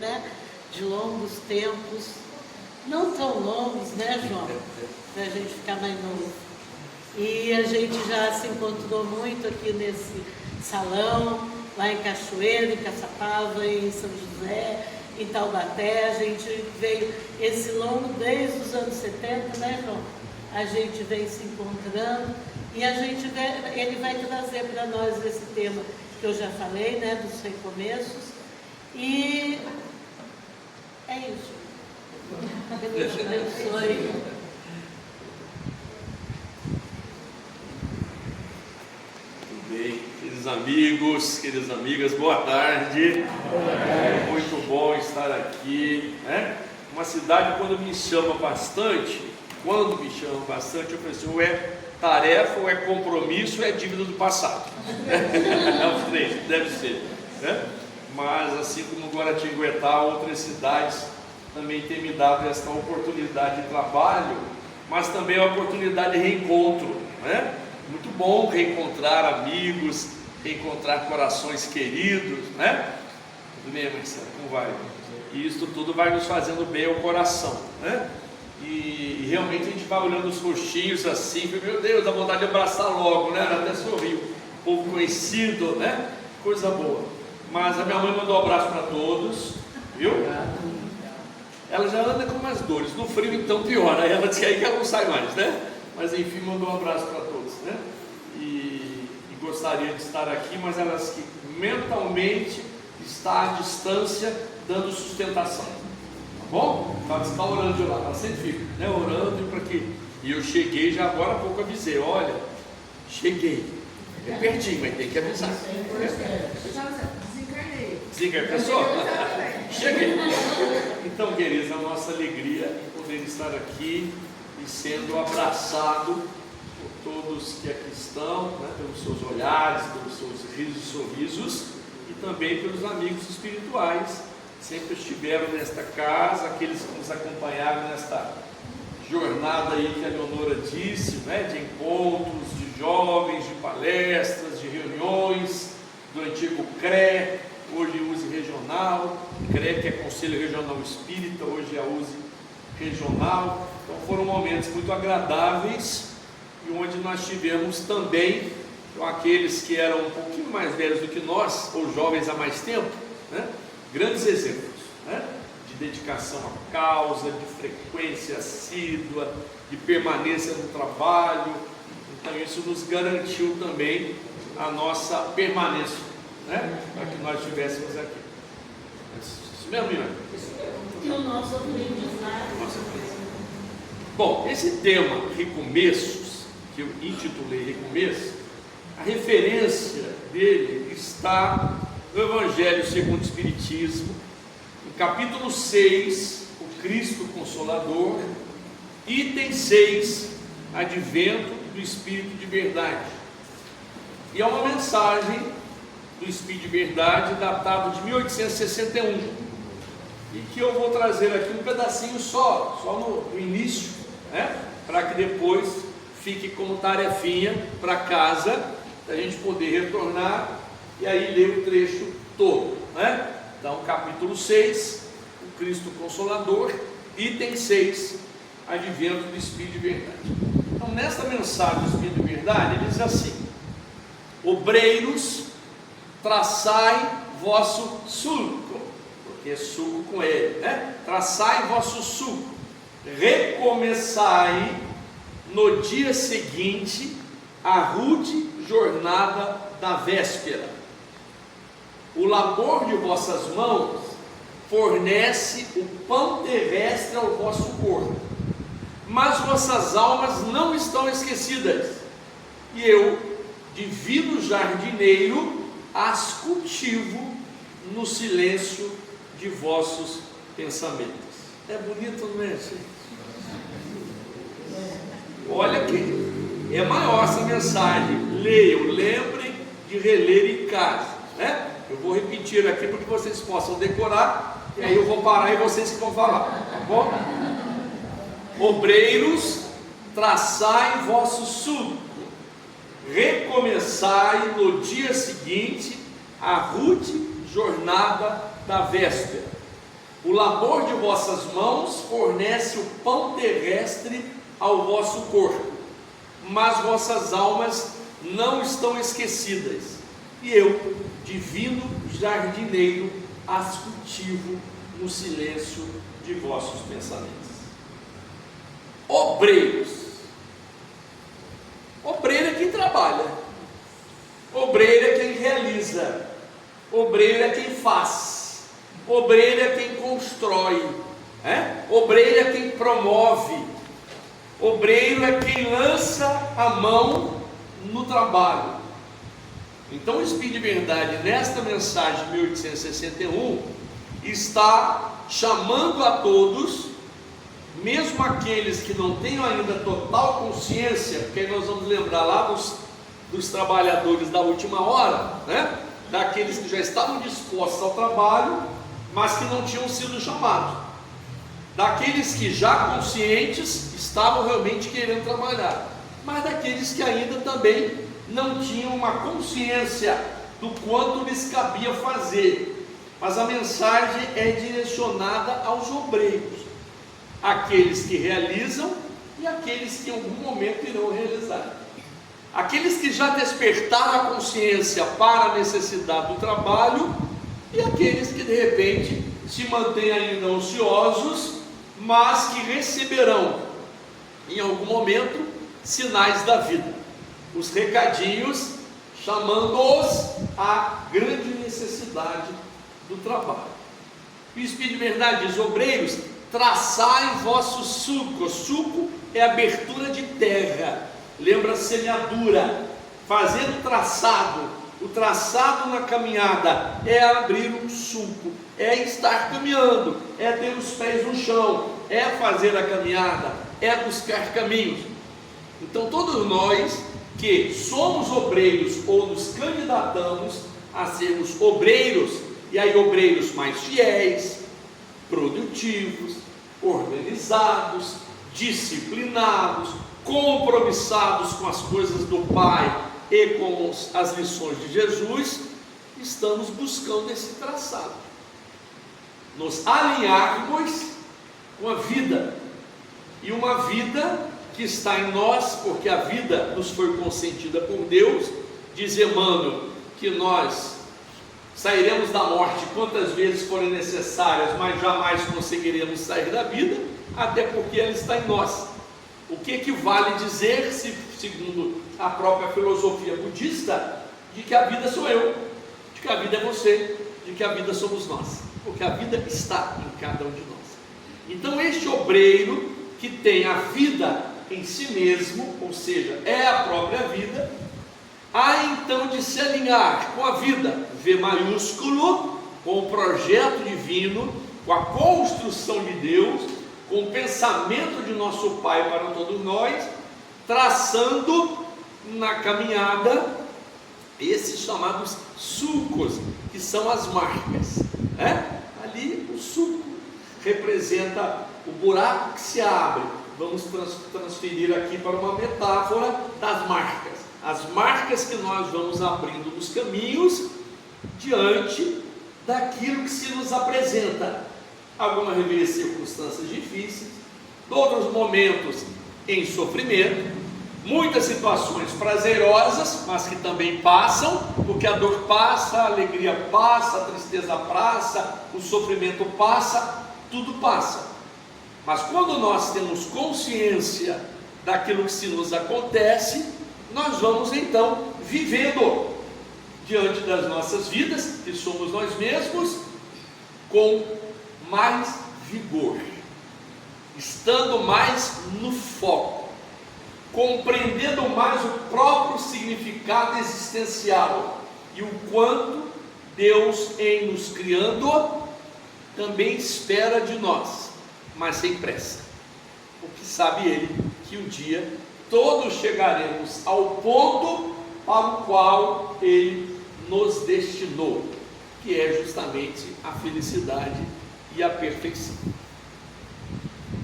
né, de longos tempos, não tão longos, né, João? Para a gente ficar mais novo. E a gente já se encontrou muito aqui nesse salão, lá em Cachoeira, em Caçapava, em São José, em Taubaté. A gente veio esse longo desde os anos 70, né, João? A gente vem se encontrando e ele vai trazer para nós esse tema que eu já falei, né, dos recomeços. E é isso. Deus te abençoe. Bem, queridos amigos, queridas amigas, boa tarde. Muito bom estar aqui, né? Uma cidade quando me chama bastante, eu falei assim, ou é tarefa, ou é compromisso, ou é dívida do passado. É os três, deve ser, né? Mas assim como Guaratinguetá, outras cidades também têm me dado esta oportunidade de trabalho, mas também a oportunidade de reencontro, né? Muito bom reencontrar amigos, reencontrar corações queridos, né? Tudo bem, Marcelo? Como vai? E isso tudo vai nos fazendo bem ao coração, né? E realmente a gente vai olhando os rostinhos assim, meu Deus, dá vontade de abraçar logo, né? Até sorriu, povo conhecido, né? Coisa boa. Mas a minha mãe mandou um abraço para todos, viu? Ela já anda com umas dores, no frio então pior, aí ela disse que aí que ela não sai mais, né? Mas enfim, mandou um abraço para todos, né? E gostaria de estar aqui, mas ela disse que mentalmente está à distância, dando sustentação, tá bom? Ela está orando de lá, ela sempre fica, né? Orando para que... E eu cheguei, já agora há pouco avisei, olha, cheguei, é pertinho, mas tem que avisar. Desencarnei, pessoal? Cheguei. Então, queridos, a nossa alegria em poder estar aqui e sendo abraçado por todos que aqui estão, né, pelos seus olhares, pelos seus risos e sorrisos, e também pelos amigos espirituais que sempre estiveram nesta casa, aqueles que nos acompanharam nesta jornada aí que a Leonora disse, né, de encontros, de jovens, de palestras, de reuniões do antigo CRE, hoje USE Regional, CRE que é Conselho Regional Espírita, hoje é a USE Regional. Então foram momentos muito agradáveis e onde nós tivemos também com aqueles que eram um pouquinho mais velhos do que nós, ou jovens há mais tempo, né? Grandes exemplos, né? De dedicação à causa, de frequência assídua, de permanência no trabalho. Então isso nos garantiu também a nossa permanência, né? Para que nós estivéssemos aqui. Isso mesmo, Miriam? E o nosso aprendizado. Bom, esse tema, recomeços, que eu intitulei Recomeço, a referência dele está no Evangelho segundo o Espiritismo, no capítulo 6, o Cristo Consolador, item 6, Advento do Espírito de Verdade. E é uma mensagem do Espírito de Verdade datado de 1861, e que eu vou trazer aqui um pedacinho só no início, né? Para que depois fique como tarefinha para casa, para a gente poder retornar e aí ler o trecho todo, né? Então, capítulo 6, o Cristo Consolador, item 6, Advento do Espírito de Verdade. Então, nesta mensagem do Espírito de Verdade, ele diz assim: obreiros, traçai vosso sulco, porque é suco com ele, né? Traçai vosso sulco, recomeçai no dia seguinte a rude jornada da véspera. O labor de vossas mãos fornece o pão terrestre ao vosso corpo, mas vossas almas não estão esquecidas, e eu, divino jardineiro, as cultivo no silêncio de vossos pensamentos. É bonito, não é, gente? Olha que é maior essa mensagem. Leiam, lembrem de reler em casa, né? Eu vou repetir aqui para que vocês possam decorar, e aí eu vou parar e vocês que vão falar, tá bom? Obreiros, traçai vosso sulco, recomeçai no dia seguinte a rude jornada da véspera. O labor de vossas mãos fornece o pão terrestre ao vosso corpo, mas vossas almas não estão esquecidas, e eu, divino jardineiro, as cultivo no silêncio de vossos pensamentos. Obreiros. Obreiro é quem trabalha, obreiro é quem realiza, obreiro é quem faz, obreiro é quem constrói, obreiro é quem promove, obreiro é quem lança a mão no trabalho. Então o Espírito de Verdade, nesta mensagem de 1861, está chamando a todos, mesmo aqueles que não tenham ainda total consciência, porque nós vamos lembrar lá dos trabalhadores da última hora, daqueles que já estavam dispostos ao trabalho, mas que não tinham sido chamados, daqueles que já conscientes estavam realmente querendo trabalhar, mas daqueles que ainda também não tinham uma consciência do quanto lhes cabia fazer. Mas a mensagem é direcionada aos obreiros, aqueles que realizam e aqueles que em algum momento irão realizar, aqueles que já despertaram a consciência para a necessidade do trabalho e aqueles que de repente se mantêm ainda ociosos, mas que receberão em algum momento sinais da vida, os recadinhos chamando-os à grande necessidade do trabalho. O Espírito de Verdade diz: obreiros, traçai vosso suco. Suco é abertura de terra, lembra a semeadura, fazendo o traçado na caminhada é abrir um sulco, é estar caminhando, é ter os pés no chão, é fazer a caminhada, é buscar caminhos. Então todos nós que somos obreiros ou nos candidatamos a sermos obreiros, e aí obreiros mais fiéis, produtivos, organizados, disciplinados, compromissados com as coisas do Pai e com as lições de Jesus, estamos buscando esse traçado, nos alinharmos com a vida, e uma vida que está em nós, porque a vida nos foi consentida por Deus. Diz Emmanuel que nós sairemos da morte quantas vezes forem necessárias, mas jamais conseguiremos sair da vida, até porque ela está em nós. O que equivale dizer, segundo a própria filosofia budista, de que a vida sou eu, de que a vida é você, de que a vida somos nós, porque a vida está em cada um de nós. Então este obreiro que tem a vida em si mesmo, ou seja, é a própria vida, há então de se alinhar com a vida, V maiúsculo, com o projeto divino, com a construção de Deus, com o pensamento de nosso Pai para todos nós, traçando na caminhada esses chamados sulcos, que são as marcas, ali o sulco representa o buraco que se abre. Vamos transferir aqui para uma metáfora das marcas, as marcas que nós vamos abrindo nos caminhos diante daquilo que se nos apresenta, algumas vezes circunstâncias difíceis, outros momentos em sofrimento, muitas situações prazerosas, mas que também passam, porque a dor passa, a alegria passa, a tristeza passa, o sofrimento passa, tudo passa. Mas quando nós temos consciência daquilo que se nos acontece, nós vamos então vivendo diante das nossas vidas, que somos nós mesmos, com mais vigor, estando mais no foco, compreendendo mais o próprio significado existencial e o quanto Deus, em nos criando, também espera de nós, mas sem pressa, porque sabe Ele que um dia todos chegaremos ao ponto para o qual Ele nos destinou, que é justamente a felicidade e a perfeição.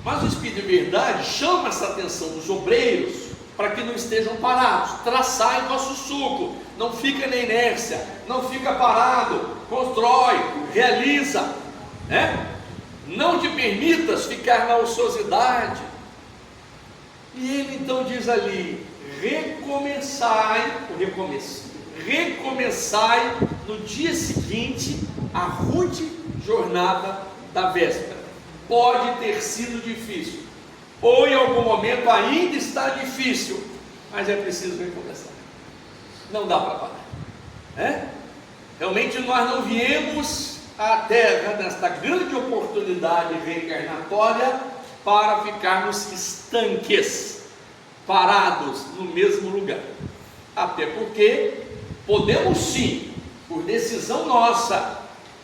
Mas o Espírito de Verdade chama essa atenção dos obreiros para que não estejam parados. Traçai vosso suco, não fica na inércia, não fica parado, constrói, realiza, não te permitas ficar na ociosidade. E ele então diz ali: recomeçai no dia seguinte a rude jornada da véspera. Pode ter sido difícil, ou em algum momento ainda está difícil, mas é preciso recomeçar. Não dá para parar. Realmente nós não viemos à Terra nesta grande oportunidade reencarnatória para ficarmos estanques, parados no mesmo lugar. Até porque podemos sim, por decisão nossa,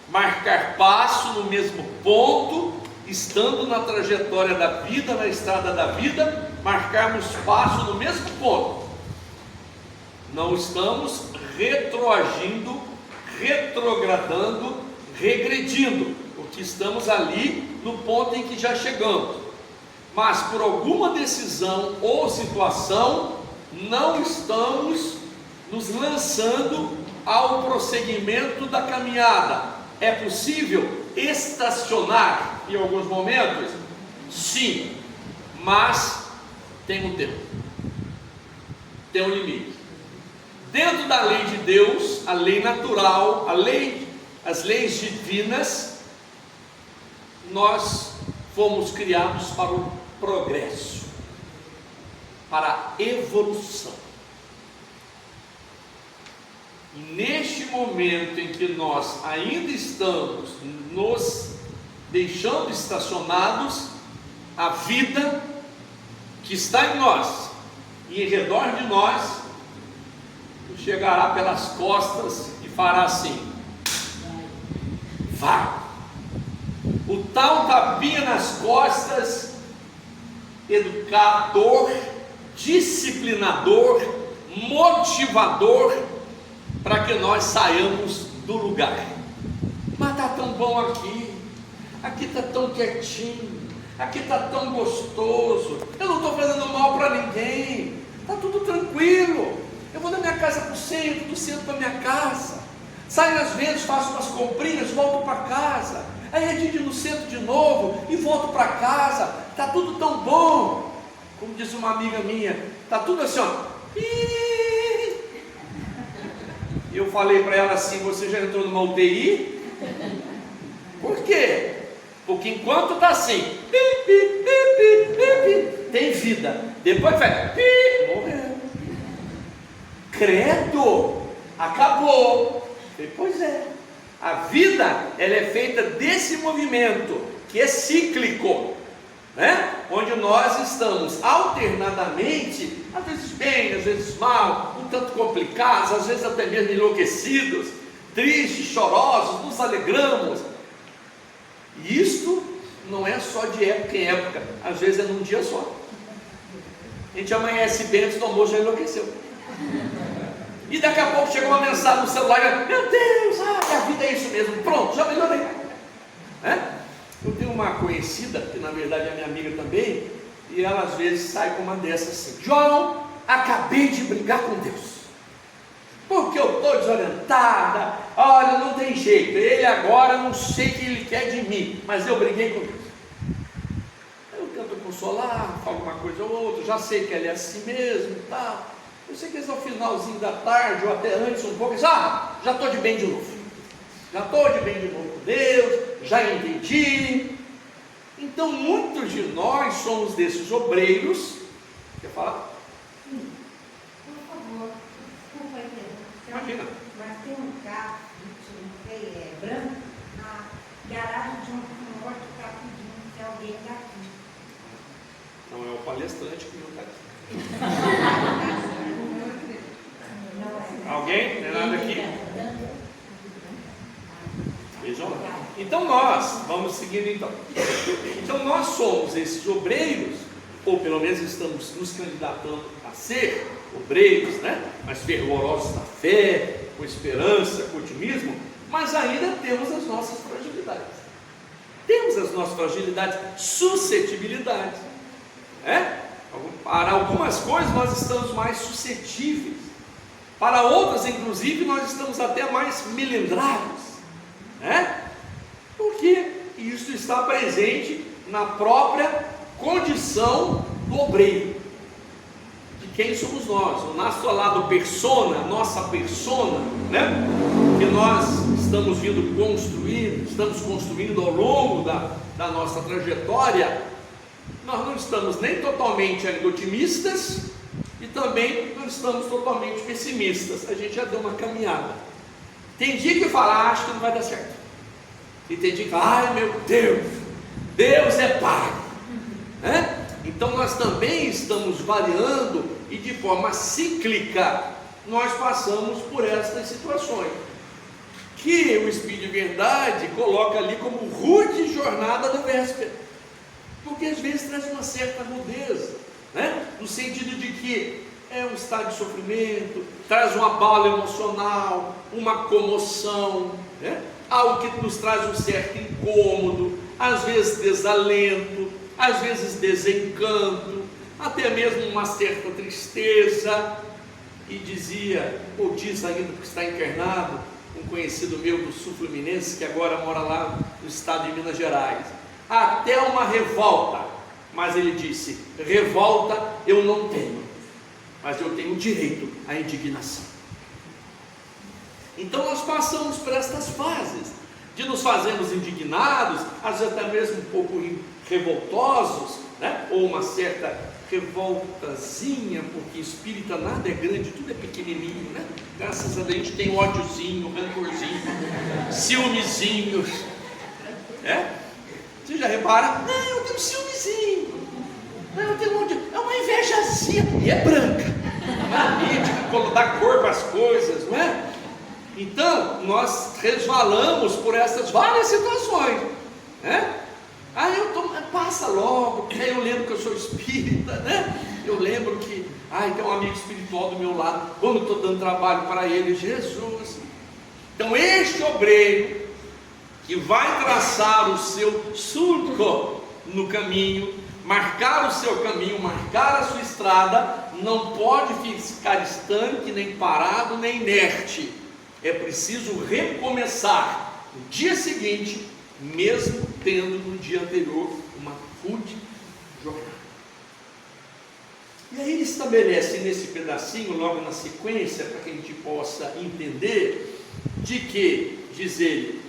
marcar passo no mesmo ponto, estando na trajetória da vida, na estrada da vida, marcarmos passo no mesmo ponto. Não estamos retroagindo, retrogradando, regredindo, porque estamos ali no ponto em que já chegamos. Mas por alguma decisão ou situação, não estamos nos lançando ao prosseguimento da caminhada. É possível estacionar em alguns momentos? Sim, mas tem um tempo, tem um limite. Dentro da lei de Deus, a lei natural, as leis divinas, nós fomos criados para o progresso, para a evolução. E neste momento em que nós ainda estamos nos deixando estacionados, a vida que está em nós e em redor de nós chegará pelas costas e fará assim: vai. O tal tapinha nas costas, educador, disciplinador, motivador, para que nós saiamos do lugar. Mas está tão bom aqui está tão quietinho, aqui está tão gostoso, eu não estou fazendo mal para ninguém, está tudo tranquilo, eu vou da minha casa para o centro, do centro para minha casa, saio às vezes, faço umas comprinhas, volto para casa, aí é dia no centro de novo e volto para casa, está tudo tão bom. Como disse uma amiga minha, está tudo assim, ó. Eu falei para ela assim: você já entrou numa UTI? Por quê? Porque enquanto está assim, tem vida, depois vai, morreu. Credo, acabou. Pois é, a vida ela é feita desse movimento que é cíclico, onde nós estamos alternadamente, às vezes bem, às vezes mal, um tanto complicados, às vezes até mesmo enlouquecidos, tristes, chorosos, nos alegramos. E isto não é só de época em época, às vezes é num dia só. A gente amanhece bem, antes do almoço já enlouqueceu. E daqui a pouco chega uma mensagem no celular: meu Deus, a vida é isso mesmo, pronto, já melhorei. Eu tenho uma conhecida, que na verdade é minha amiga também, e ela às vezes sai com uma dessas assim: João, acabei de brigar com Deus, porque eu estou desorientada, olha, não tem jeito, ele agora não sei o que ele quer de mim, mas eu briguei com Deus. Eu tento consolar, falo uma coisa ou outra, já sei que ele é assim mesmo, tá? Eu sei que no finalzinho da tarde, ou até antes um pouco, já estou de bem de novo, já estou de bem de novo com Deus, já entendi. Então muitos de nós somos desses obreiros. Quer falar? Por favor, desculpa aí, imagina. Mas tem um carro branco na garagem de um morto que está pedindo se alguém daqui. Não é o palestrante que não está aqui. Alguém? Não é nada aqui. Vejam lá. Então nós, vamos seguindo então. Então nós somos esses obreiros, ou pelo menos estamos nos candidatando a ser obreiros, mas fervorosos na fé, com esperança, com otimismo, mas ainda temos as nossas fragilidades. Temos as nossas fragilidades, suscetibilidades. Para algumas coisas nós estamos mais suscetíveis, para outras inclusive nós estamos até mais melindrados. Porque e isso está presente na própria condição do obreiro, de quem somos nós, o nosso lado persona, nossa persona, né? Que nós estamos vindo construir, estamos construindo ao longo da nossa trajetória. Nós não estamos nem totalmente ainda otimistas e também não estamos totalmente pessimistas. A gente já deu uma caminhada. Tem dia que fala, acho que não vai dar certo, e tem dia que fala, ai meu Deus, Deus é Pai, né? Então nós também estamos variando, e de forma cíclica nós passamos por estas situações, que o Espírito de Verdade coloca ali como rude jornada da véspera, porque às vezes traz uma certa rudeza, né? No sentido de que é um estado de sofrimento, traz um abalo emocional, uma comoção, né? Algo que nos traz um certo incômodo, às vezes desalento, às vezes desencanto, até mesmo uma certa tristeza. E dizia, ou diz ainda porque está encarnado, um conhecido meu do Sul Fluminense, que agora mora lá no estado de Minas Gerais, até uma revolta, mas ele disse, revolta eu não tenho, mas eu tenho direito à indignação. Então nós passamos por estas fases, de nos fazermos indignados, às vezes até mesmo um pouco revoltosos, né? Ou uma certa revoltazinha, porque espírita nada é grande, tudo é pequenininho, né? Graças a Deus a gente tem ódiozinho, rancorzinho, ciúmezinhos, né? Você já repara? Não, eu tenho ciúmezinho, não, eu tenho é uma invejazinha, e é branca, maravilha, dá cor para as coisas, não é? Então, nós resvalamos por essas várias situações, né? Passa logo, porque aí eu lembro que eu sou espírita, né? Eu lembro que, tem um amigo espiritual do meu lado, quando eu estou dando trabalho para ele, Jesus. Então, este obreiro, que vai traçar o seu surco no caminho, marcar o seu caminho, marcar a sua estrada, não pode ficar estanque, nem parado, nem inerte. É preciso recomeçar no dia seguinte, mesmo tendo no dia anterior uma rude jornada. E aí ele estabelece nesse pedacinho, logo na sequência, para que a gente possa entender, de que, diz ele,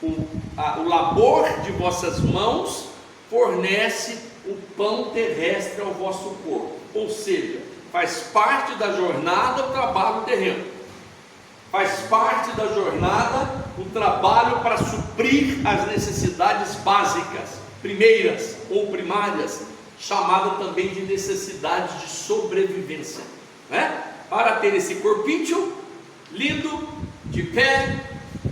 o labor de vossas mãos fornece o pão terrestre ao vosso corpo, ou seja, faz parte da jornada o trabalho terreno. Faz parte da jornada o trabalho para suprir as necessidades básicas, primeiras ou primárias, chamada também de necessidades de sobrevivência, né? Para ter esse corpinho lindo, de pé,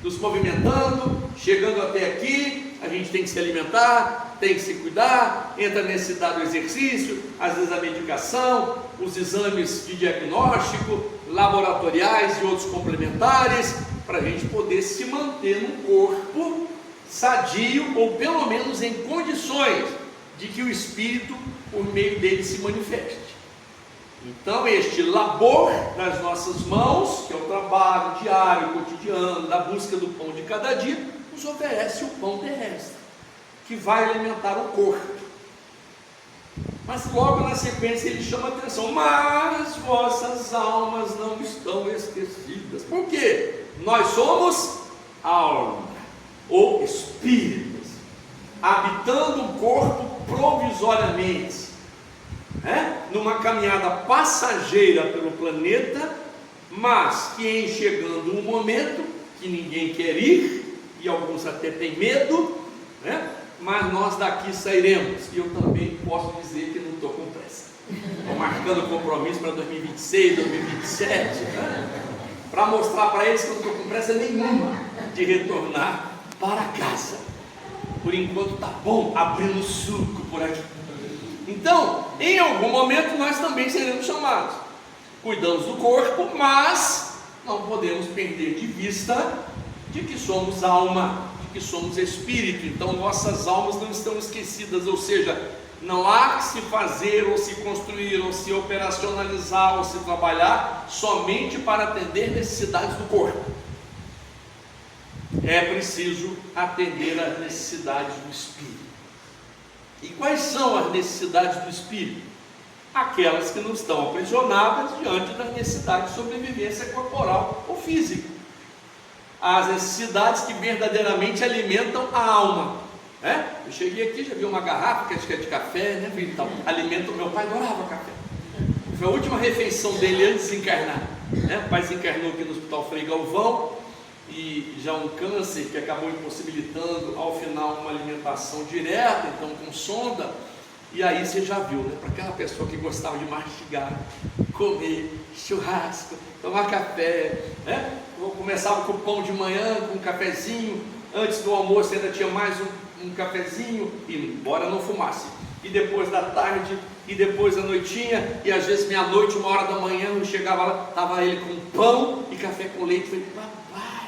nos movimentando, chegando até aqui, a gente tem que se alimentar, tem que se cuidar, entra na necessidade do exercício, às vezes a medicação, os exames de diagnóstico, laboratoriais e outros complementares, para a gente poder se manter num corpo sadio, ou pelo menos em condições de que o Espírito, por meio dele, se manifeste. Então este labor nas nossas mãos, que é o trabalho diário, cotidiano, da busca do pão de cada dia, nos oferece o pão terrestre, que vai alimentar o corpo. Mas logo na sequência ele chama a atenção, mas vossas almas não estão esquecidas. Por quê? Nós somos alma, ou espíritos, habitando o corpo provisoriamente, numa caminhada passageira pelo planeta, mas que em chegando um momento que ninguém quer ir, e alguns até têm medo, mas nós daqui sairemos. E eu também posso dizer que não estou com pressa, estou marcando compromisso para 2026, 2027, para mostrar para eles que eu não estou com pressa nenhuma de retornar para casa. Por enquanto está bom, abrindo suco por aqui. Então, em algum momento nós também seremos chamados. Cuidamos do corpo, mas não podemos perder de vista de que somos alma, de que somos espírito. Então nossas almas não estão esquecidas, ou seja, não há que se fazer, ou se construir, ou se operacionalizar, ou se trabalhar somente para atender necessidades do corpo. é preciso atender às necessidades do espírito. E quais são as necessidades do espírito? Aquelas que não estão aprisionadas diante das necessidades de sobrevivência corporal ou física. As necessidades que verdadeiramente alimentam a alma. Eu cheguei aqui, já vi uma garrafa que acho que é de café, né? Então, alimenta o meu pai, adorava café. Foi a última refeição dele antes de desencarnar. O pai desencarnou aqui no Hospital Frei Galvão, e já um câncer que acabou impossibilitando ao final uma alimentação direta, então com sonda. E aí você já viu, né? Para aquela pessoa que gostava de mastigar, comer, churrasco, tomar café, né? Começava com o pão de manhã, com um cafezinho, antes do almoço ainda tinha mais um cafezinho, embora não fumasse, e depois da tarde, e depois da noitinha, e às vezes meia-noite, 1h da manhã, eu chegava lá, estava ele com pão e café com leite. Eu falei, papai,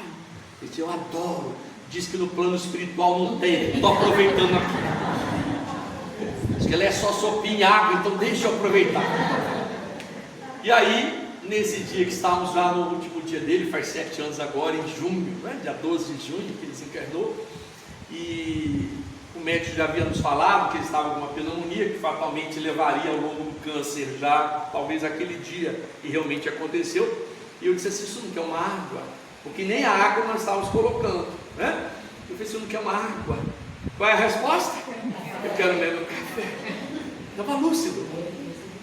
eu adoro. Diz que no plano espiritual não tem, estou aproveitando aqui. Diz que ele é só sopinha e água, então deixa eu aproveitar. E aí, nesse dia que estávamos lá no último dia dele, faz 7 anos agora, em junho, dia 12 de junho que ele desencarnou, e o médico já havia nos falado que ele estava com uma pneumonia que fatalmente levaria ao longo do câncer já, talvez aquele dia, e realmente aconteceu. E eu disse assim, isso não quer uma água? Porque nem a água nós estávamos colocando, né? Eu falei, você não quer uma água? Qual é a resposta? Eu quero mesmo café. Estava lúcido.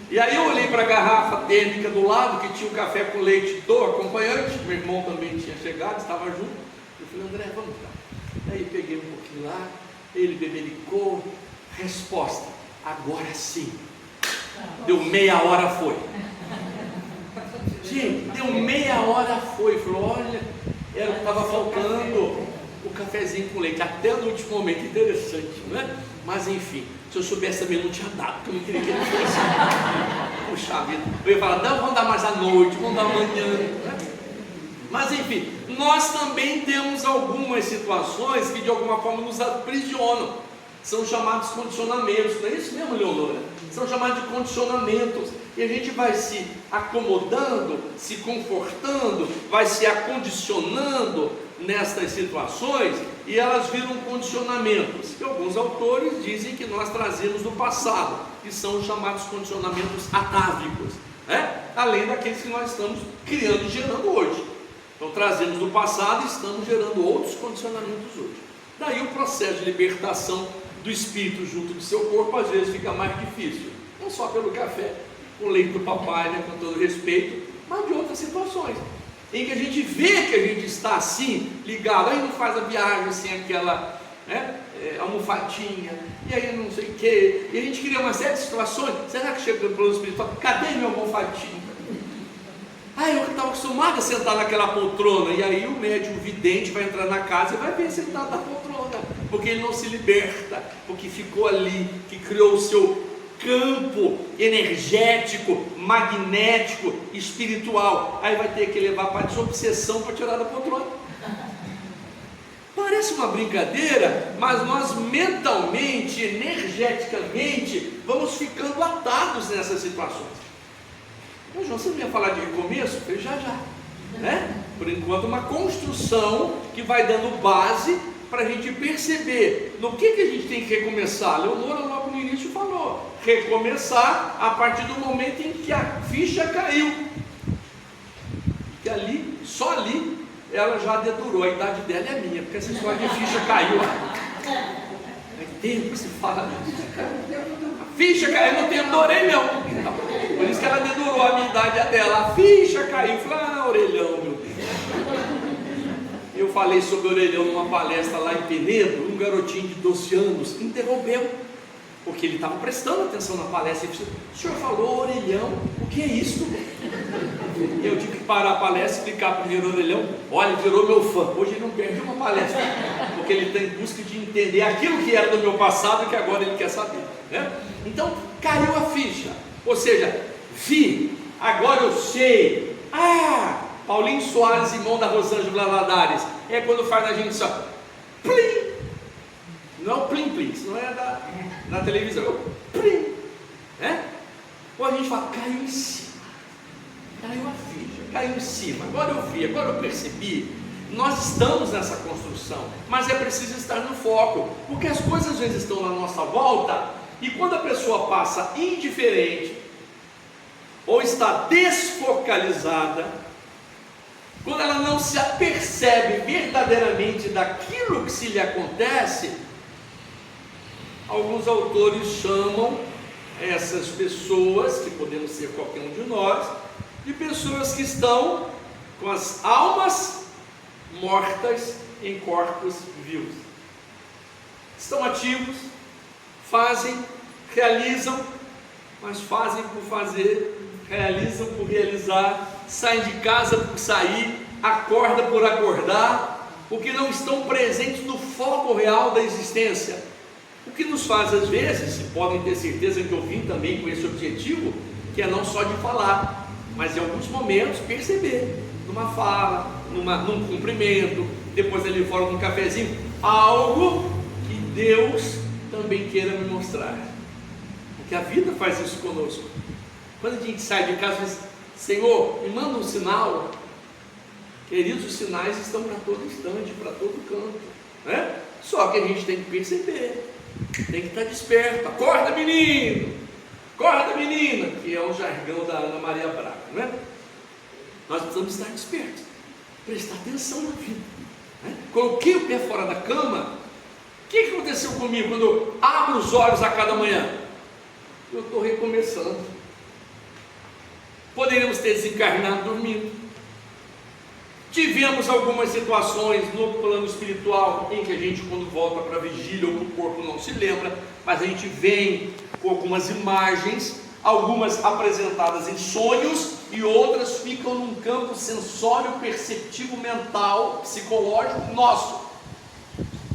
E aí eu olhei para a garrafa térmica do lado, que tinha o café com leite do acompanhante, meu irmão também tinha chegado, estava junto. Eu falei, André, vamos lá. Aí peguei um pouquinho lá, ele bebelicou. Resposta, agora sim. Deu meia hora, foi. Gente, deu meia hora, foi. Falou, olha, era o que estava faltando, o cafezinho com leite, até no último momento. Interessante, não é? Mas enfim, se eu soubesse também não tinha dado, porque eu não queria que ele fosse. Puxa vida, eu ia falar, não, vamos dar mais à noite, vamos dar amanhã, né? Mas enfim, nós também temos algumas situações que de alguma forma nos aprisionam. São chamados condicionamentos, não é isso mesmo, Leonora? São chamados de condicionamentos. E a gente vai se acomodando, se confortando, vai se acondicionando nestas situações, e elas viram condicionamentos, que alguns autores dizem que nós trazemos do passado, que são os chamados condicionamentos atávicos, né? Além daqueles que nós estamos criando e gerando hoje. Então trazemos do passado e estamos gerando outros condicionamentos hoje. Daí o processo de libertação do espírito junto do seu corpo às vezes fica mais difícil, não só pelo café, o leite do papai, né, com todo respeito, mas de outras situações, em que a gente vê que a gente está assim, ligado, aí não faz a viagem sem aquela, né, almofadinha, e aí não sei o que, e a gente cria uma série de situações. Será que chega no plano espiritual, cadê meu almofadinha? Eu estava acostumado a sentar naquela poltrona, e aí o médium vidente vai entrar na casa e vai ver sentado na poltrona, porque ele não se liberta, porque ficou ali, que criou o seu campo energético, magnético, espiritual. Aí vai ter que levar para desobsessão para tirar da poltrona. Parece uma brincadeira, mas nós mentalmente, energeticamente, vamos ficando atados nessas situações. João, você não ia falar de recomeço? Eu falei, já, né? Por enquanto uma construção que vai dando base para a gente perceber no que a gente tem que recomeçar. Leonora logo no início falou, recomeçar a partir do momento em que a ficha caiu, que ali, só ali, ela já dedurou. A idade dela é minha, porque essa história de ficha caiu, é tempo que se fala disso. A ficha caiu, eu não tenho orelhão, por isso que ela dedurou, a minha idade é dela. A ficha caiu, eu falei, orelhão, meu Deus. Eu falei sobre orelhão numa palestra lá em Penedo. Um garotinho de 12 anos interrompeu, porque ele estava prestando atenção na palestra. Ele disse, o senhor falou orelhão, o que é isso? Eu tive que parar a palestra e explicar primeiro o orelhão. Olha, virou meu fã, hoje ele não perde uma palestra, porque ele está em busca de entender aquilo que era do meu passado e que agora ele quer saber, né? Então caiu a ficha, ou seja, vi, agora eu sei. Paulinho Soares, irmão da Rosângela Valadares, é quando faz a gente só plim, não é o plim plim, isso não é da televisão, é o plim, né? Ou a gente fala, caiu em cima, caiu a ficha, caiu em cima, agora eu vi, agora eu percebi Nós estamos nessa construção, mas é preciso estar no foco, porque as coisas às vezes estão na nossa volta, e quando a pessoa passa indiferente, ou está desfocalizada, quando ela não se apercebe verdadeiramente daquilo que se lhe acontece, alguns autores chamam essas pessoas, que podemos ser qualquer um de nós, de pessoas que estão com as almas mortas em corpos vivos. Estão ativos, fazem, realizam, mas fazem por fazer, realizam por realizar, saem de casa por sair, acordam por acordar, porque não estão presentes no foco real da existência. O que nos faz às vezes, e podem ter certeza que eu vim também com esse objetivo, que é não só de falar, mas em alguns momentos perceber, numa fala, num cumprimento, depois ali fora num cafezinho, algo que Deus também queira me mostrar, porque a vida faz isso conosco. Quando a gente sai de casa e diz: Senhor, me manda um sinal. Queridos, os sinais estão para todo instante, para todo canto, né? Só que a gente tem que perceber, tem que estar desperto. Acorda, menino! Acorda, menina! Que é o jargão da Ana Maria Braga, né? Nós precisamos estar despertos, prestar atenção na vida, né? Coloquei o pé fora da cama. O que aconteceu comigo quando eu abro os olhos a cada manhã? Eu estou recomeçando. Poderíamos ter desencarnado dormindo. Tivemos algumas situações no plano espiritual em que a gente, quando volta para a vigília, o corpo não se lembra, mas a gente vem com algumas imagens, algumas apresentadas em sonhos e outras ficam num campo sensório, perceptivo, mental, psicológico nosso.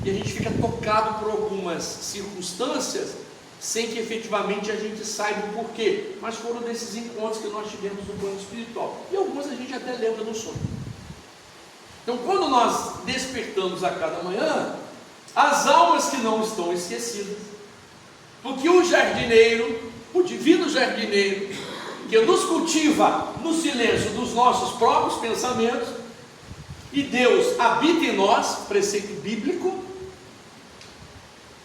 E a gente fica tocado por algumas circunstâncias sem que efetivamente a gente saiba o porquê, mas foram desses encontros que nós tivemos no plano espiritual, e alguns a gente até lembra no sonho. Então, quando nós despertamos a cada manhã, as almas que não estão esquecidas, porque o jardineiro, o divino jardineiro, que nos cultiva no silêncio dos nossos próprios pensamentos, e Deus habita em nós, preceito bíblico,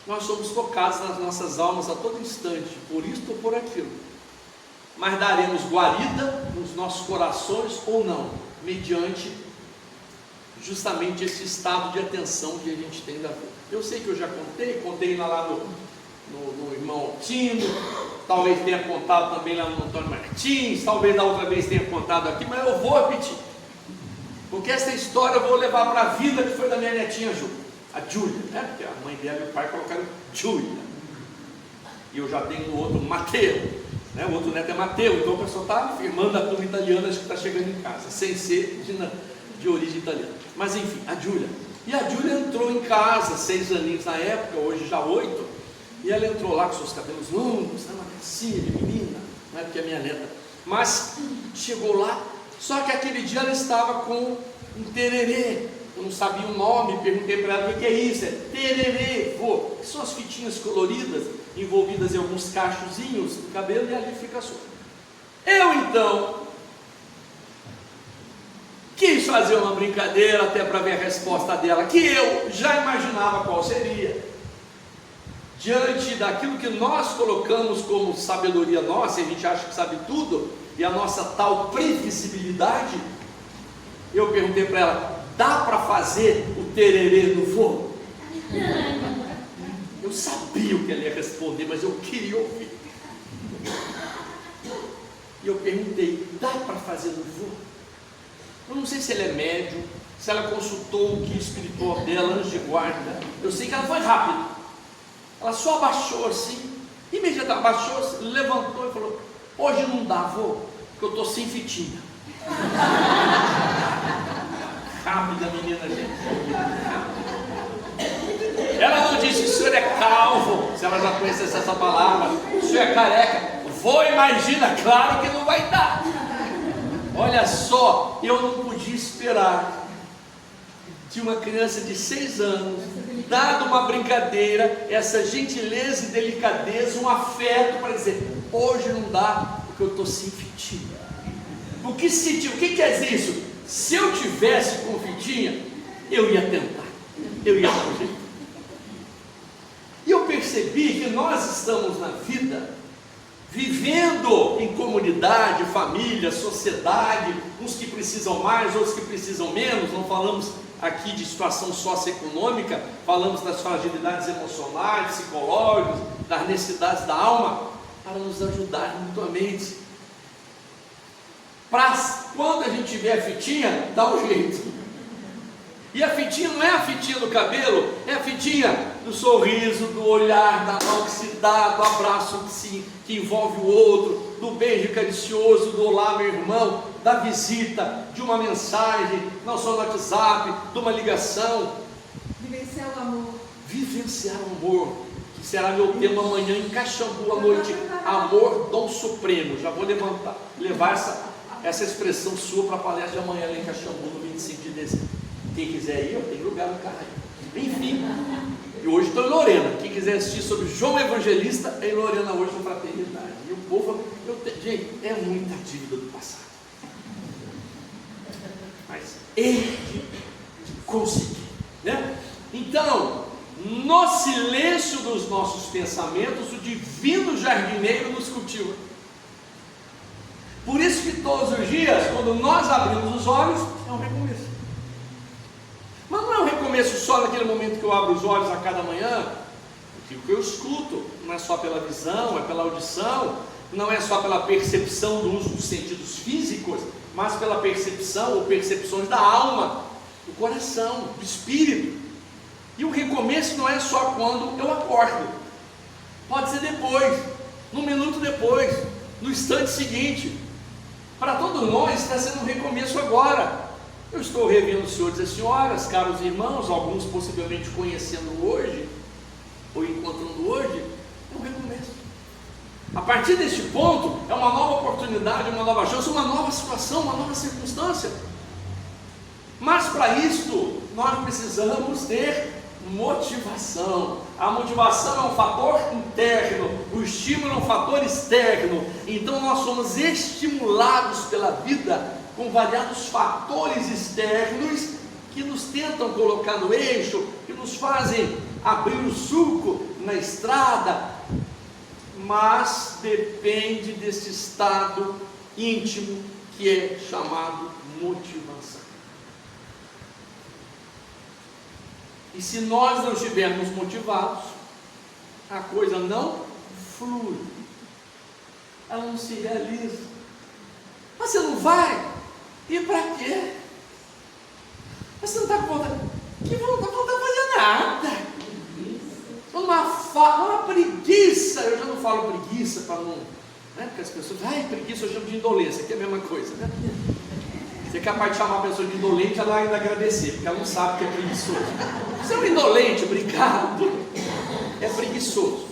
nós somos tocados nas nossas almas a todo instante, por isto ou por aquilo, mas daremos guarida nos nossos corações ou não, mediante justamente esse estado de atenção que a gente tem da vida. Eu sei que eu já contei lá no irmão Tino, talvez tenha contado também lá no Antônio Martins, talvez da outra vez tenha contado aqui, mas eu vou repetir, porque essa história eu vou levar para a vida que foi da minha netinha a Júlia, né? Porque a mãe dela e o pai colocaram Júlia, e eu já tenho o outro Matteo, né? O outro neto é Matteo, então o pessoal está afirmando a turma italiana, acho que está chegando em casa, sem ser de origem italiana, mas enfim, a Júlia. E a Júlia entrou em casa, 6 aninhos na época, hoje já 8, e ela entrou lá com seus cabelos longos, uma gracinha de menina, não é porque é minha neta, mas chegou lá, só que aquele dia ela estava com um tererê, eu não sabia o nome, perguntei para ela o que é isso, é tererê, vô, que são as fitinhas coloridas, envolvidas em alguns cachozinhos do cabelo, e ali fica solto. Eu então quis fazer uma brincadeira até para ver a resposta dela, que eu já imaginava qual seria. Diante daquilo que nós colocamos como sabedoria nossa, e a gente acha que sabe tudo, e a nossa tal previsibilidade, eu perguntei para ela: dá para fazer o tererê no vô? Eu sabia o que ela ia responder, mas eu queria ouvir. E eu perguntei: dá para fazer no vô? Eu não sei se ela é médium, se ela consultou o guia espiritual dela, anjo de guarda. Eu sei que ela foi rápida. Ela só abaixou assim, imediatamente abaixou, levantou e falou: hoje não dá, vô, porque eu estou sem fitinha. Rápida menina, gente. Ela não disse: o senhor é calvo, se ela já conhecesse essa palavra, o senhor é careca. Vô, imagina, claro que não vai dar. Olha só, eu não podia esperar de uma criança de 6 anos, dado uma brincadeira, essa gentileza e delicadeza, um afeto para dizer: hoje não dá, porque eu estou sem fitinha. O que quer dizer isso? Se eu tivesse com fitinha, eu ia tentar, eu ia dar um jeito. E eu percebi que nós estamos na vida, vivendo em comunidade, família, sociedade, uns que precisam mais, outros que precisam menos. Não falamos aqui de situação socioeconômica, falamos das fragilidades emocionais, psicológicas, das necessidades da alma, para nos ajudar mutuamente. Para quando a gente tiver a fitinha, dá um jeito. E a fitinha não é a fitinha do cabelo, é a fitinha do sorriso, do olhar, da mão que se dá, do abraço que envolve o outro, do beijo caricioso, do olá meu irmão, da visita, de uma mensagem, não só no WhatsApp, de uma ligação. Vivenciar o amor. Vivenciar o amor, que será meu tema amanhã em Caxambu à noite. Amor, dom supremo. Já vou levar essa expressão sua para a palestra de amanhã lá em Caxambu, no 25 de dezembro. Quem quiser ir, eu tenho lugar no carro. Enfim, e hoje estou em Lorena. Quem quiser assistir sobre João Evangelista, é em Lorena hoje na Fraternidade. E o povo, gente, é muita dívida do passado. Mas é de conseguir, né? Então, no silêncio dos nossos pensamentos, o divino jardineiro nos cultiva. Por isso que todos os dias, quando nós abrimos os olhos, é um recomeço. Mas não é um recomeço só naquele momento que eu abro os olhos a cada manhã. O que eu escuto não é só pela visão, é pela audição, não é só pela percepção do uso dos sentidos físicos, mas pela percepção ou percepções da alma, do coração, do espírito. E o recomeço não é só quando eu acordo, pode ser depois, no minuto depois, no instante seguinte. Para todos nós está sendo um recomeço agora. Eu estou revendo os senhores e as senhoras, caros irmãos, alguns possivelmente conhecendo hoje, ou encontrando hoje, é um recomeço. A partir deste ponto, é uma nova oportunidade, uma nova chance, uma nova situação, uma nova circunstância. Mas para isto, nós precisamos ter motivação. A motivação é um fator interno, o estímulo é um fator externo. Então nós somos estimulados pela vida com variados fatores externos que nos tentam colocar no eixo, que nos fazem abrir o sulco na estrada, mas depende desse estado íntimo que é chamado motivação. E se nós não estivermos motivados, a coisa não flui, ela não se realiza. Mas você não vai? E para quê? Mas você não está com vontade? Que vontade? Não está fazendo nada. Uma preguiça. Eu já não falo preguiça para não, né? Porque as pessoas, preguiça eu chamo de indolência, que é a mesma coisa, né? Você é capaz de chamar a pessoa de indolente, ela ainda agradecer, porque ela não sabe que é preguiçoso. Você é um indolente, obrigado. É preguiçoso.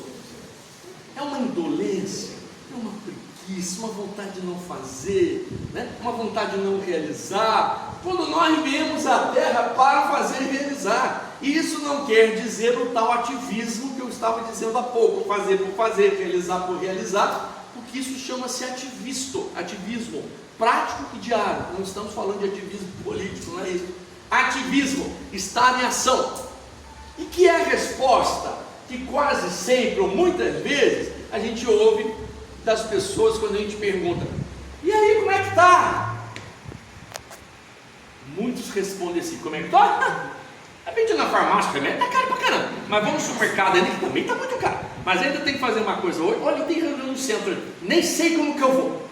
É uma indolência, é uma preguiça, uma vontade de não fazer, né? Uma vontade de não realizar. Quando nós viemos à Terra para fazer e realizar. E isso não quer dizer o tal ativismo que eu estava dizendo há pouco, fazer por fazer, realizar por realizar, porque isso chama-se ativismo prático e diário. Não estamos falando de ativismo político, não é isso. Ativismo, estar em ação. E que é a resposta que quase sempre, ou muitas vezes, a gente ouve das pessoas quando a gente pergunta: e aí, como é que está? Muitos respondem assim: como é que está? É vendido na farmácia, remédio está caro pra caramba. Mas vamos no supermercado ainda, que também está muito caro. Mas ainda tem que fazer uma coisa hoje. Olha, tem reunião no centro, nem sei como que eu vou.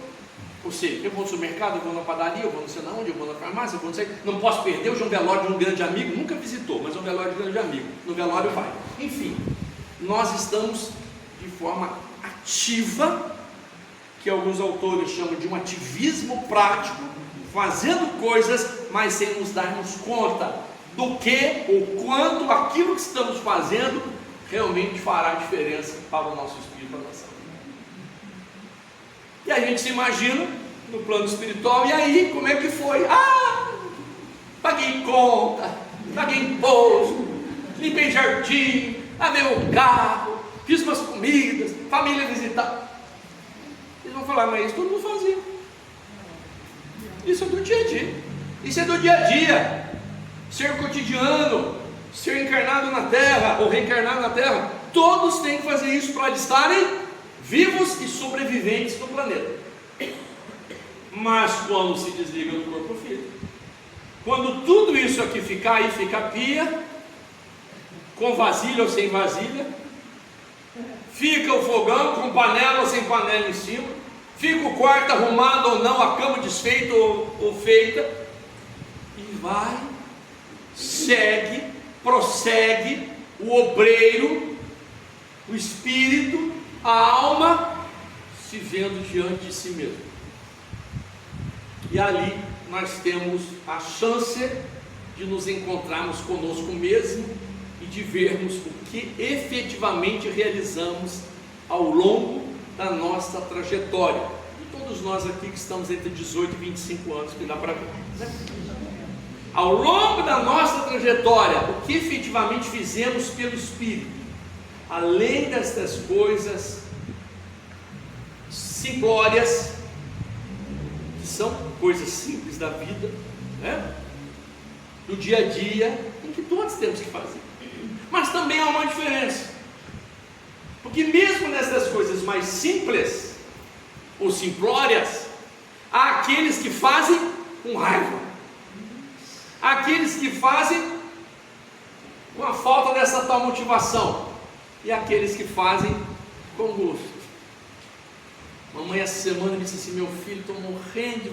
Ou seja, eu vou no supermercado, eu vou na padaria, eu vou não sei onde, eu vou na farmácia, eu vou não sei. Não posso perder o velório de um grande amigo, nunca visitou, mas é um velório de um grande amigo. No velório vai. Enfim, nós estamos de forma ativa, que alguns autores chamam de um ativismo prático, fazendo coisas, mas sem nos darmos conta do que ou quanto aquilo que estamos fazendo realmente fará diferença para o nosso espírito, para a nossa vida. E a gente se imagina no plano espiritual, e aí, como é que foi? Paguei conta, paguei imposto, limpei jardim, lavei o carro, fiz umas comidas, família visitar. Eles vão falar: mas isso todo mundo fazia. Isso é do dia a dia. Isso é do dia a dia. ser cotidiano, ser encarnado na terra ou reencarnado na terra, todos têm que fazer isso para estarem vivos e sobreviventes no planeta. Mas quando se desliga do corpo físico, quando tudo isso aqui ficar aí, fica pia, com vasilha ou sem vasilha, fica o fogão com panela ou sem panela em cima, fica o quarto arrumado ou não, a cama desfeita ou feita, e vai, segue, prossegue o obreiro, o espírito, a alma, se vendo diante de si mesmo. E ali nós temos a chance de nos encontrarmos conosco mesmo e de vermos o que efetivamente realizamos ao longo da nossa trajetória. E todos nós aqui que estamos entre 18 e 25 anos, que dá para ver, né? Ao longo da nossa trajetória, o que efetivamente fizemos pelo Espírito, além destas coisas simplórias, que são coisas simples da vida, né? Do dia a dia, em que todos temos que fazer. Mas também há uma diferença, porque mesmo nessas coisas mais simples ou simplórias, há aqueles que fazem com raiva, há aqueles que fazem com a falta dessa tal motivação, e há aqueles que fazem com gosto. Mamãe essa semana me disse assim: meu filho, estou morrendo de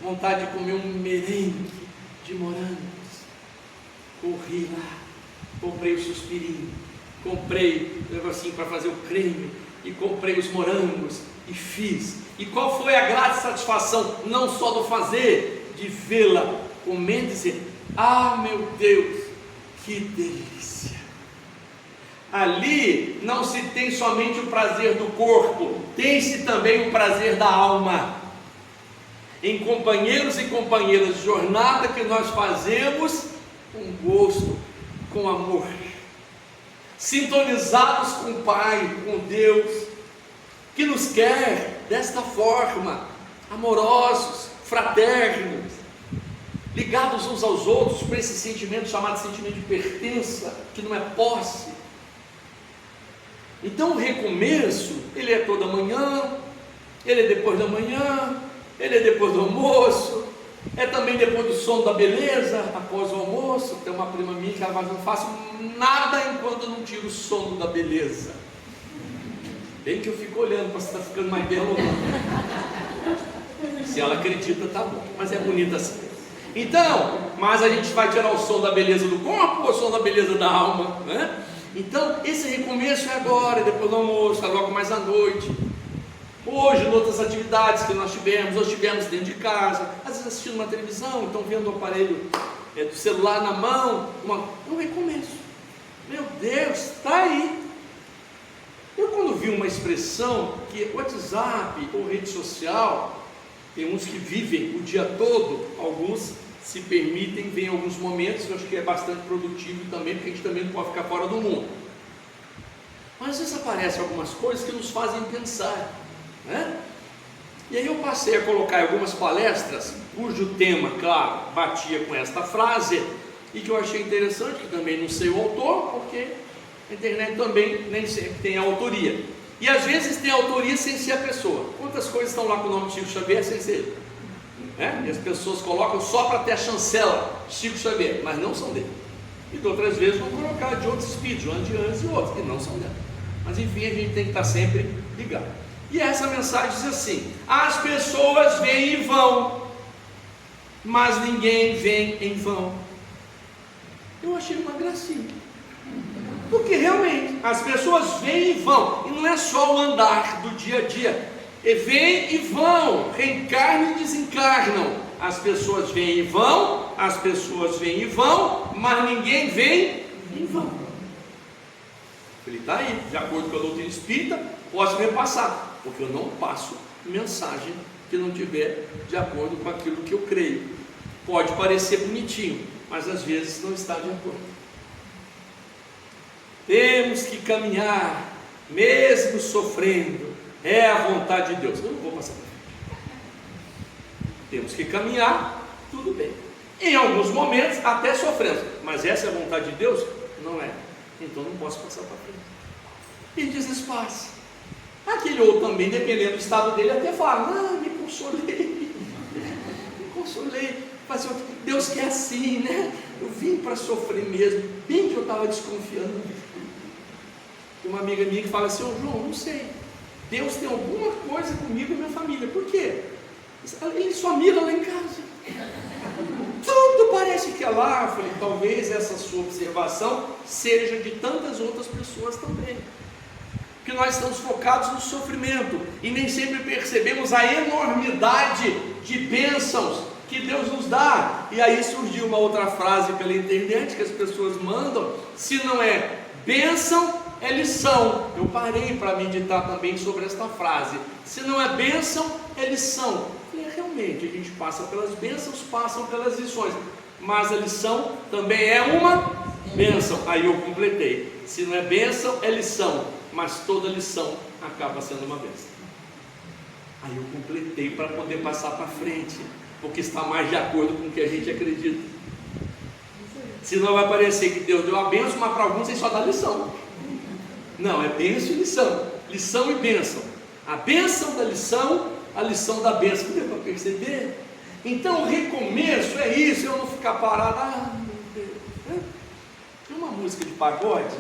vontade de comer um merengue de morangos. Corri lá, comprei o suspirinho, comprei o negocinho para fazer o creme, e comprei os morangos, e fiz. E qual foi a grata satisfação, não só do fazer, de vê-la comendo e dizer: ah, meu Deus, que delícia! Ali não se tem somente o prazer do corpo, tem-se também o prazer da alma. Em companheiros e companheiras de jornada que nós fazemos com gosto, com amor, sintonizados com o Pai, com Deus, que nos quer desta forma, amorosos, fraternos, ligados uns aos outros, por esse sentimento chamado sentimento de pertença, que não é posse. Então o recomeço, ele é toda manhã, ele é depois da manhã, ele é depois do almoço, é também depois do sono da beleza, após o almoço. Tem uma prima minha que ela fala: não faço nada enquanto eu não tiro o sono da beleza. Bem que eu fico olhando para se está ficando mais belo ou não. Se ela acredita, tá bom, mas é bonita assim. Então, mas a gente vai tirar o sono da beleza do corpo ou o sono da beleza da alma, né? Então, esse recomeço é agora, depois do almoço, é logo mais à noite. Hoje, em outras atividades que nós tivemos, hoje tivemos dentro de casa, às vezes assistindo uma televisão, então vendo o aparelho do celular na mão, um recomeço. Meu Deus, está aí. Eu quando vi uma expressão que WhatsApp ou rede social, tem uns que vivem o dia todo, alguns se permitem ver em alguns momentos, eu acho que é bastante produtivo também, porque a gente também não pode ficar fora do mundo. Mas às vezes aparecem algumas coisas que nos fazem pensar, né? E aí eu passei a colocar algumas palestras, cujo tema, claro, batia com esta frase, e que eu achei interessante, que também não sei o autor, porque a internet também nem sempre tem a autoria. E às vezes tem autoria sem ser a pessoa. Quantas coisas estão lá com o nome de Chico Xavier sem ser ele? E as pessoas colocam só para ter a chancela Chico Xavier, mas não são dele. E de outras vezes vão colocar de outros espíritos, Joana de Anjos e outros, que não são dele. Mas enfim, a gente tem que estar sempre ligado. E essa mensagem diz assim: as pessoas vêm e vão, mas ninguém vem em vão. Eu achei uma gracinha, porque realmente as pessoas vêm e vão, e não é só o andar do dia a dia, e vêm e vão, reencarnam e desencarnam. As pessoas vêm e vão, as pessoas vêm e vão, mas ninguém vem em vão. Ele está aí, de acordo com a doutrina espírita, pode repassar, porque eu não passo mensagem que não tiver de acordo com aquilo que eu creio. Pode parecer bonitinho, mas às vezes não está de acordo. Temos que caminhar, mesmo sofrendo, é a vontade de Deus. Eu não vou passar para frente. Temos que caminhar, tudo bem. Em alguns momentos até sofremos, mas essa é a vontade de Deus? Não é. Então não posso passar para frente. E desespace. Aquele outro também, dependendo do estado dele, até fala: não, me consolei. Me consolei. Mas Deus quer assim, né? Eu vim para sofrer mesmo. Bem que eu estava desconfiando. Tem uma amiga minha que fala assim: ô João, não sei. Deus tem alguma coisa comigo e minha família. Por quê? Ele só mira lá em casa. Tudo parece que é lá. Eu falei: talvez essa sua observação seja de tantas outras pessoas também. Porque nós estamos focados no sofrimento e nem sempre percebemos a enormidade de bênçãos que Deus nos dá. E aí surgiu uma outra frase pela internet que as pessoas mandam: se não é bênção, é lição. Eu parei para meditar também sobre esta frase: se não é bênção, é lição. E realmente a gente passa pelas bênçãos, passam pelas lições, mas a lição também é uma bênção. Aí eu completei: se não é bênção, é lição, mas toda lição acaba sendo uma bênção. Aí eu completei para poder passar para frente, porque está mais de acordo com o que a gente acredita. Senão vai parecer que Deus deu a bênção, mas para alguns ele só dá lição. Não, é bênção e lição. Lição e bênção. A bênção da lição, a lição da bênção. Deu para perceber? Então o recomeço é isso, eu não ficar parado. Meu Deus. Tem uma música de pagode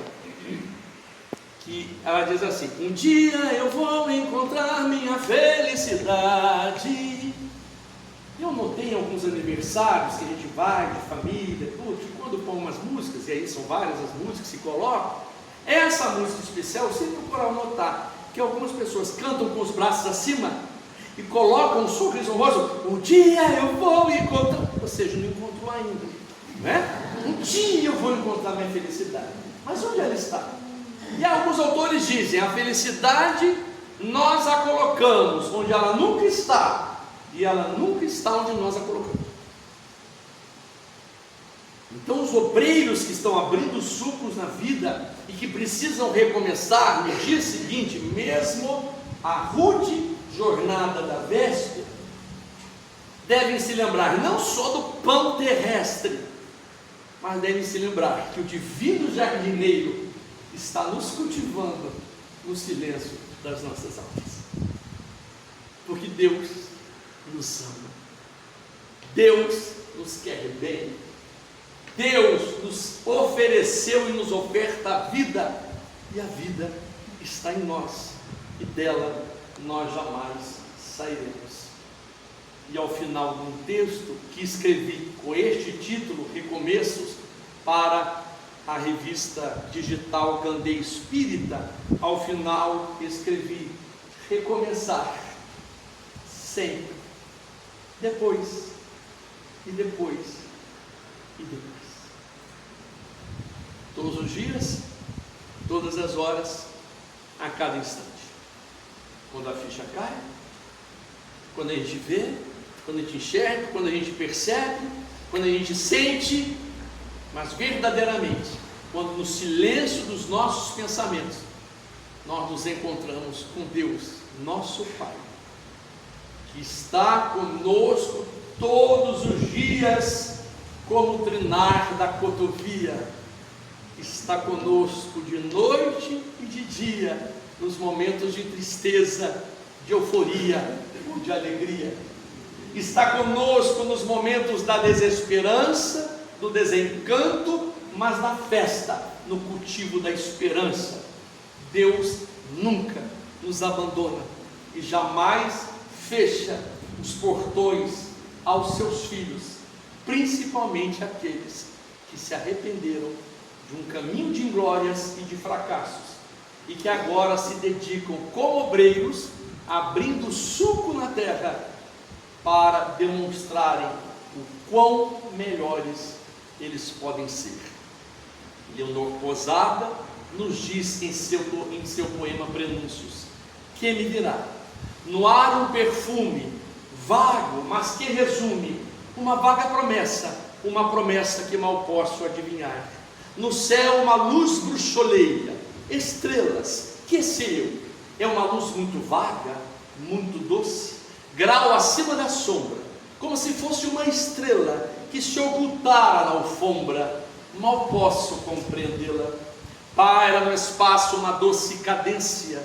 que ela diz assim: um dia eu vou encontrar minha felicidade. Eu notei em alguns aniversários que a gente vai, de família, tudo, que quando põe umas músicas, e aí são várias as músicas que se colocam, essa música especial, eu sempre procuro notar que algumas pessoas cantam com os braços acima e colocam um sorriso no rosto: um dia eu vou encontrar, ou seja, não encontrou ainda, né? Um dia eu vou encontrar minha felicidade, mas onde ela está? E alguns autores dizem: a felicidade nós a colocamos onde ela nunca está, e ela nunca está onde nós a colocamos. Então os obreiros que estão abrindo sucos na vida e que precisam recomeçar no dia seguinte, mesmo a rude jornada da véspera, devem se lembrar não só do pão terrestre, mas devem se lembrar que o divino jardineiro está nos cultivando no silêncio das nossas almas. Porque Deus nos ama, Deus nos quer bem, Deus nos ofereceu e nos oferta a vida, e a vida está em nós, e dela nós jamais sairemos. E ao final de um texto que escrevi com este título, Recomeços, para a revista digital Gandê Espírita, ao final escrevi: recomeçar sempre, depois, e depois, e depois. Todos os dias, todas as horas, a cada instante. Quando a ficha cai, quando a gente vê, quando a gente enxerga, quando a gente percebe, quando a gente sente, mas verdadeiramente, quando no silêncio dos nossos pensamentos, nós nos encontramos com Deus, nosso Pai, que está conosco todos os dias, como o trinar da cotovia, está conosco de noite e de dia, nos momentos de tristeza, de euforia ou de alegria, está conosco nos momentos da desesperança, do desencanto, mas na festa, no cultivo da esperança. Deus nunca nos abandona e jamais fecha os portões aos seus filhos, principalmente aqueles que se arrependeram de um caminho de inglórias e de fracassos, e que agora se dedicam como obreiros, abrindo suco na terra, para demonstrarem o quão melhores eles podem ser. Leonor Posada nos diz em seu poema Prenúncios: que me dirá? No ar um perfume vago, mas que resume uma vaga promessa, uma promessa que mal posso adivinhar. No céu uma luz bruxoleira, estrelas, que sei eu? É uma luz muito vaga, muito doce, grau acima da sombra, como se fosse uma estrela que se ocultara na alfombra, mal posso compreendê-la. Paira no espaço uma doce cadência,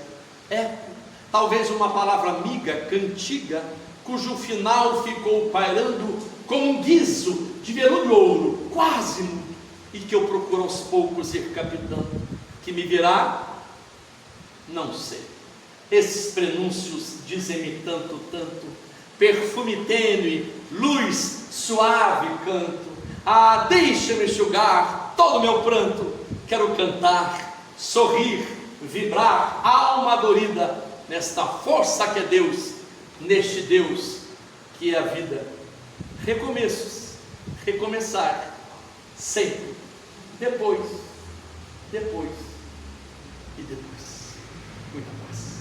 talvez uma palavra amiga, cantiga, cujo final ficou pairando como um guizo de veludo de ouro, quase mudo, e que eu procuro aos poucos ir captando. Que me virá? Não sei. Esses prenúncios dizem-me tanto, tanto, perfume tênue, luz suave canto. Ah, deixa-me enxugar todo o meu pranto. Quero cantar, sorrir, vibrar, alma dorida, nesta força que é Deus, neste Deus que é a vida. Recomeços, recomeçar, sempre, depois e depois. Muita paz.